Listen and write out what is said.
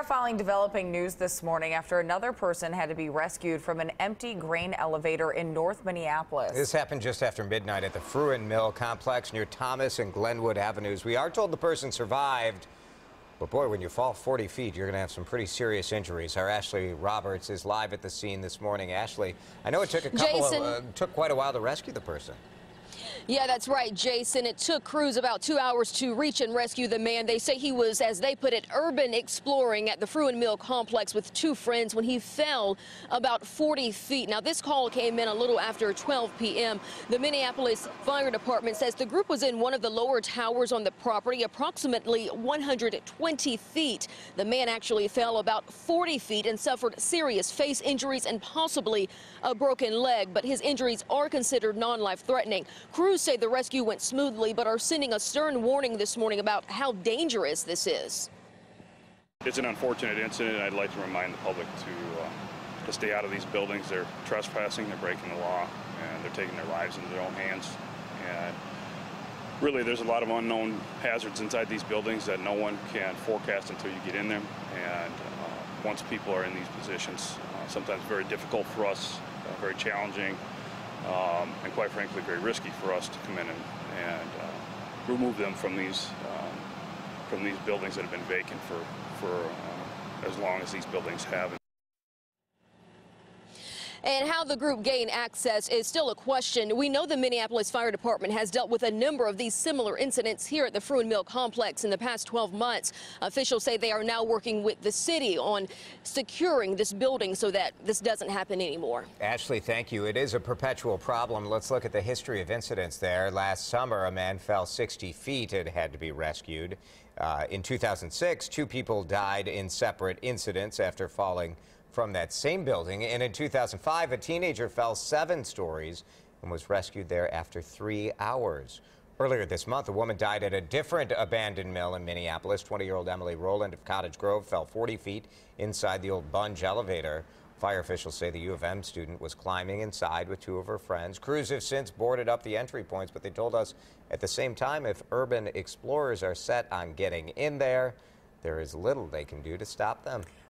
Following developing news this morning after another person had to be rescued from an empty grain elevator in North Minneapolis. This happened just after midnight at the Fruen Mill complex near Thomas and Glenwood Avenues. We are told the person survived, but boy, when you fall 40 feet, you're going to have some pretty serious injuries. Our Ashley Roberts is live at the scene this morning. Ashley, I know it took took quite a while to rescue the person. Yeah, that's right, Jason. It took crews about 2 hours to reach and rescue the man. They say he was, as they put it, urban exploring at the Fruen Mill complex with two friends when he fell about 40 feet. Now, this call came in a little after 12 p.m. The Minneapolis Fire Department says the group was in one of the lower towers on the property, approximately 120 feet. The man actually fell about 40 feet and suffered serious face injuries and possibly a broken leg, but his injuries are considered non-life-threatening. Crews say the rescue went smoothly, but are sending a stern warning this morning about how dangerous this is. It's an unfortunate incident. I'd like to remind the public to stay out of these buildings. They're trespassing, they're breaking the law, and they're taking their lives into their own hands. And really, there's a lot of unknown hazards inside these buildings that no one can forecast until you get in them. And once people are in these positions, sometimes very difficult for us, very challenging. And quite frankly, very risky for us to come in and remove them from these buildings that have been vacant for as long as these buildings have. And how the group gained access is still a question. We know the Minneapolis Fire Department has dealt with a number of these similar incidents here at the Fruen Mill complex in the past 12 months. Officials say they are now working with the city on securing this building so that this doesn't happen anymore. Ashley, thank you. It is a perpetual problem. Let's look at the history of incidents there. Last summer, a man fell 60 feet and had to be rescued. In 2006, two people died in separate incidents after falling from that same building. And in 2005, a teenager fell 7 stories and was rescued there after 3 hours. Earlier this month, a woman died at a different abandoned mill in Minneapolis. 20-year-old Emily Rowland of Cottage Grove fell 40 feet inside the old Bunge elevator. Fire officials say the U of M student was climbing inside with 2 of her friends. Crews have since boarded up the entry points, but they told us at the same time if urban explorers are set on getting in there, there is little they can do to stop them.